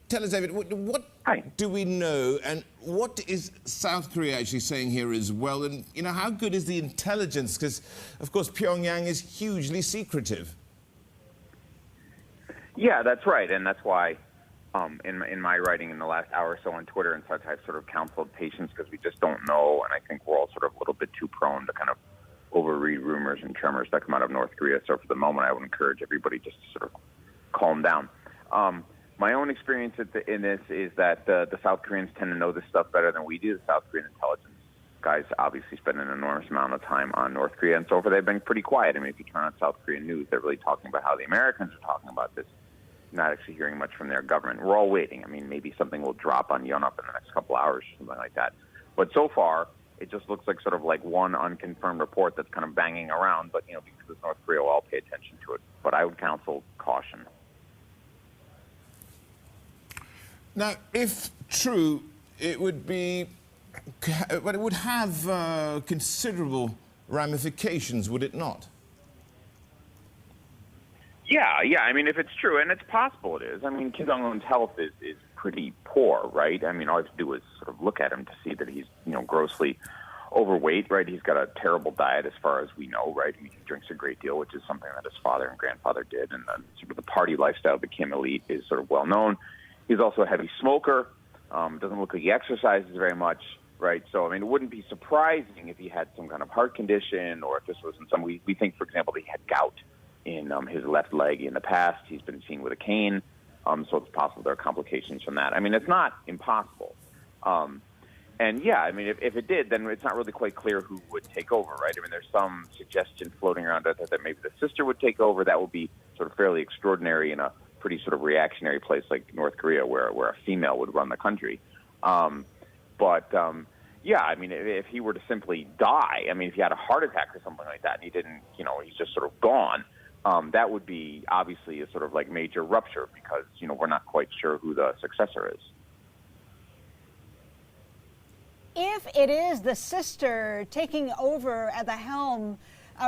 tell us, David, what do we know, and what is South Korea actually saying here as well? And, you know, how good is the intelligence? Because, of course, Pyongyang is hugely secretive. Yeah, that's right, and that's why in my writing in the last hour or so on Twitter and such, I've sort of counseled patience because we just don't know, and I think we're all sort of a little bit too prone to kind of overread rumors and tremors that come out of North Korea. So for the moment, I would encourage everybody just to sort of calm down. My own experience in this is that the South Koreans tend to know this stuff better than we do. The South Korean intelligence guys obviously spend an enormous amount of time on North Korea, and so far they've been pretty quiet. I mean, if you turn on South Korean news, they're really talking about how the Americans are talking about this, not actually hearing much from their government. We're all waiting. I mean, maybe something will drop on Yonhap in the next couple hours or something like that. But so far, it just looks like sort of like one unconfirmed report that's kind of banging around, but, you know, because it's North Korea, we'll all pay attention to it. But I would counsel caution. Now, if true, it would be, but it would have considerable ramifications, would it not? Yeah. I mean, if it's true, and it's possible it is. I mean, Kim Jong Un's health is pretty poor, right? I mean, all you have to do is sort of look at him to see that he's, you know, grossly overweight, right? He's got a terrible diet as far as we know, right? I mean, he drinks a great deal, which is something that his father and grandfather did, and sort of the party lifestyle of the Kim elite is sort of well known. He's also a heavy smoker. Doesn't look like he exercises very much, right? So, I mean, it wouldn't be surprising if he had some kind of heart condition, or if this was in some. We think, for example, that he had gout in his left leg in the past. He's been seen with a cane, so it's possible there are complications from that. I mean, it's not impossible. And yeah, I mean, if it did, then it's not really quite clear who would take over, right? I mean, there's some suggestion floating around that maybe the sister would take over. That would be sort of fairly extraordinary in a pretty sort of reactionary place like North Korea, where a female would run the country. Yeah, I mean, if he were to simply die, I mean, if he had a heart attack or something like that, and he didn't, you know, he's just sort of gone, that would be obviously a sort of like major rupture because, you know, we're not quite sure who the successor is. If it is the sister taking over at the helm,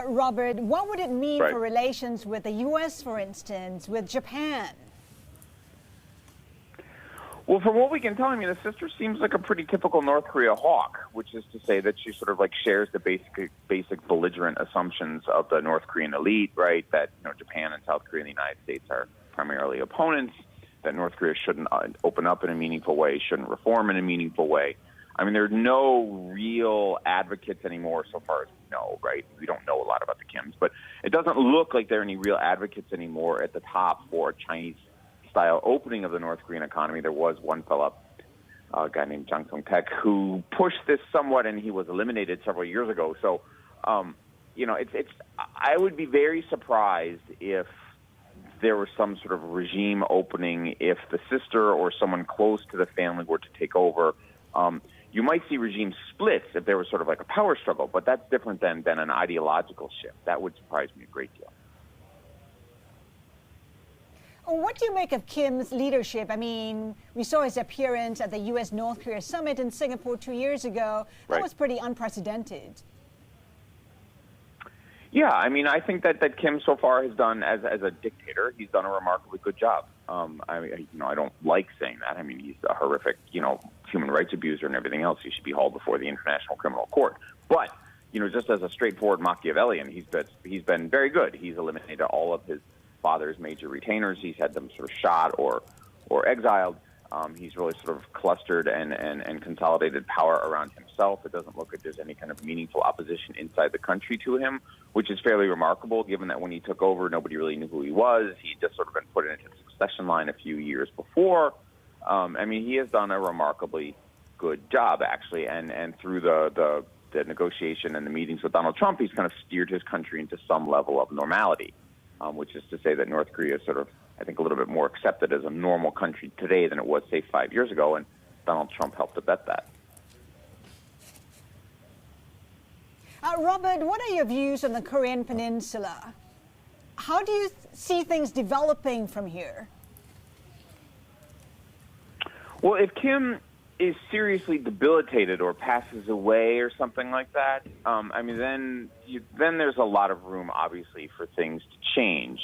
Robert, what would it mean for relations with the U.S., for instance, with Japan? Well, from what we can tell, I mean, the sister seems like a pretty typical North Korea hawk, which is to say that she sort of like shares the basic belligerent assumptions of the North Korean elite, right? That, you know, Japan and South Korea and the United States are primarily opponents, that North Korea shouldn't open up in a meaningful way, shouldn't reform in a meaningful way. I mean, there are no real advocates anymore so far as we know, right? We don't know a lot about the Kims, but it doesn't look like there are any real advocates anymore at the top for Chinese-style opening of the North Korean economy. There was one fellow, a guy named Jang Song-taek, who pushed this somewhat, and he was eliminated several years ago. So, you know, I would be very surprised if there was some sort of regime opening if the sister or someone close to the family were to take over. You might see regime splits if there was sort of like a power struggle, but that's different than an ideological shift. That would surprise me a great deal. What do you make of Kim's leadership? I mean, we saw his appearance at the U.S.-North Korea summit in Singapore 2 years ago. That was pretty unprecedented. Yeah, I mean, I think that Kim so far has done, as a dictator, he's done a remarkably good job. I don't like saying that. I mean, he's a horrific, you know, human rights abuser and everything else. He should be hauled before the International Criminal Court. But, you know, just as a straightforward Machiavellian, he's been very good. He's eliminated all of his father's major retainers. He's had them sort of shot or exiled. He's really sort of clustered and consolidated power around himself. It doesn't look like there's any kind of meaningful opposition inside the country to him, which is fairly remarkable given that when he took over, nobody really knew who he was. He'd just sort of been put into the succession line a few years before. I mean, he has done a remarkably good job, actually, and through the negotiation and the meetings with Donald Trump, he's kind of steered his country into some level of normality, which is to say that North Korea is sort of, I think, a little bit more accepted as a normal country today than it was, say, 5 years ago, and Donald Trump helped abet that. Robert, what are your views on the Korean Peninsula? How do you see things developing from here? Well, if Kim is seriously debilitated or passes away or something like that, I mean, then there's a lot of room, obviously, for things to change.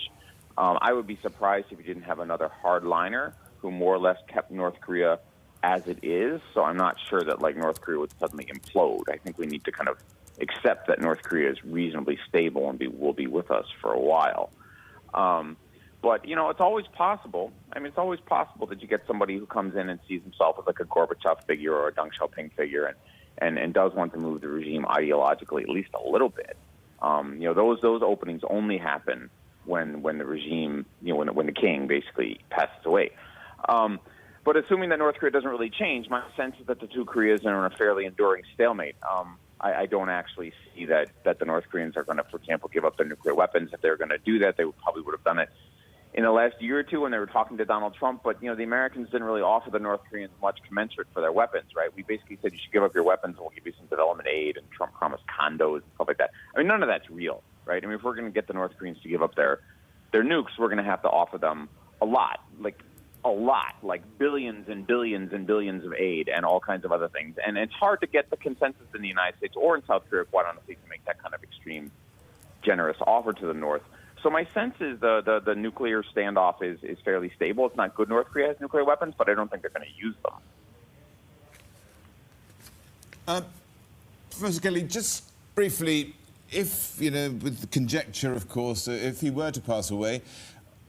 I would be surprised if you didn't have another hardliner who more or less kept North Korea as it is. So I'm not sure that like North Korea would suddenly implode. I think we need to kind of accept that North Korea is reasonably stable and will be with us for a while. But, you know, it's always possible. I mean, it's always possible that you get somebody who comes in and sees himself as like a Gorbachev figure or a Deng Xiaoping figure and does want to move the regime ideologically at least a little bit. You know, those openings only happen when the regime, you know, when the king basically passes away. But assuming that North Korea doesn't really change, my sense is that the two Koreas are in a fairly enduring stalemate. I don't actually see that the North Koreans are going to, for example, give up their nuclear weapons. If they were going to do that, they probably would have done it in the last year or two when they were talking to Donald Trump. But, you know, the Americans didn't really offer the North Koreans much commensurate for their weapons, right? We basically said you should give up your weapons and we'll give you some development aid, and Trump promised condos and stuff like that. I mean, none of that's real, right? I mean, if we're going to get the North Koreans to give up their nukes, we're going to have to offer them a lot, like billions and billions and billions of aid and all kinds of other things. And it's hard to get the consensus in the United States or in South Korea, quite honestly, to make that kind of extreme, generous offer to the North. So my sense is the nuclear standoff is fairly stable. It's not good North Korea has nuclear weapons, but I don't think they're going to use them. Professor Kelly, just briefly, if, you know, with the conjecture, of course, if he were to pass away,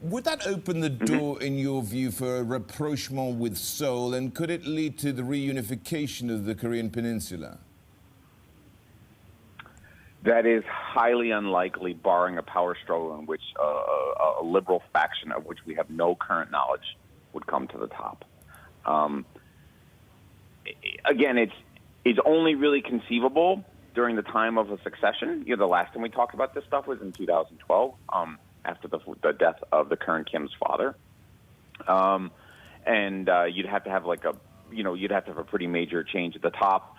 would that open the door, in your view, for a rapprochement with Seoul, and could it lead to the reunification of the Korean peninsula? That is highly unlikely, barring a power struggle in which a liberal faction of which we have no current knowledge would come to the top. Again, it's only really conceivable during the time of a succession. You know, the last time we talked about this stuff was in 2012, after the death of the current Kim's father. And you'd have to have you'd have to have a pretty major change at the top.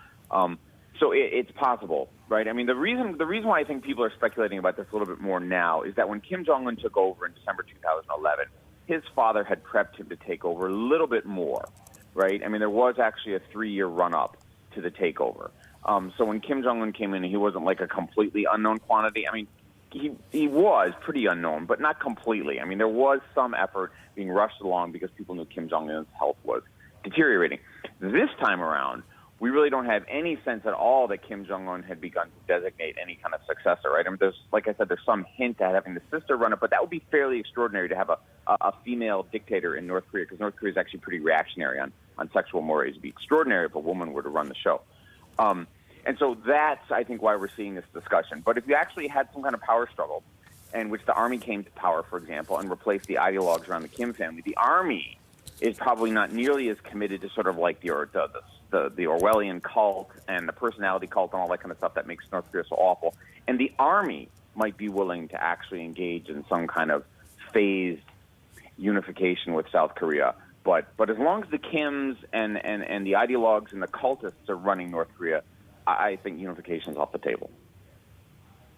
So it's possible, right? I mean, the reason why I think people are speculating about this a little bit more now is that when Kim Jong Un took over in December 2011, his father had prepped him to take over a little bit more, right? I mean, there was actually a 3-year run-up to the takeover. So when Kim Jong Un came in, he wasn't like a completely unknown quantity. I mean, he was pretty unknown, but not completely. I mean, there was some effort being rushed along because people knew Kim Jong Un's health was deteriorating. This time around, we really don't have any sense at all that Kim Jong Un had begun to designate any kind of successor, right? I mean, like I said, there's some hint at having the sister run it, but that would be fairly extraordinary to have a female dictator in North Korea, because North Korea is actually pretty reactionary on sexual mores. It would be extraordinary if a woman were to run the show. And so that's, I think, why we're seeing this discussion. But if you actually had some kind of power struggle in which the army came to power, for example, and replaced the ideologues around the Kim family, the army is probably not nearly as committed to sort of like the Orwellian cult and the personality cult and all that kind of stuff that makes North Korea so awful. And the army might be willing to actually engage in some kind of phased unification with South Korea. But as long as the Kims and the ideologues and the cultists are running North Korea, I think unification is off the table.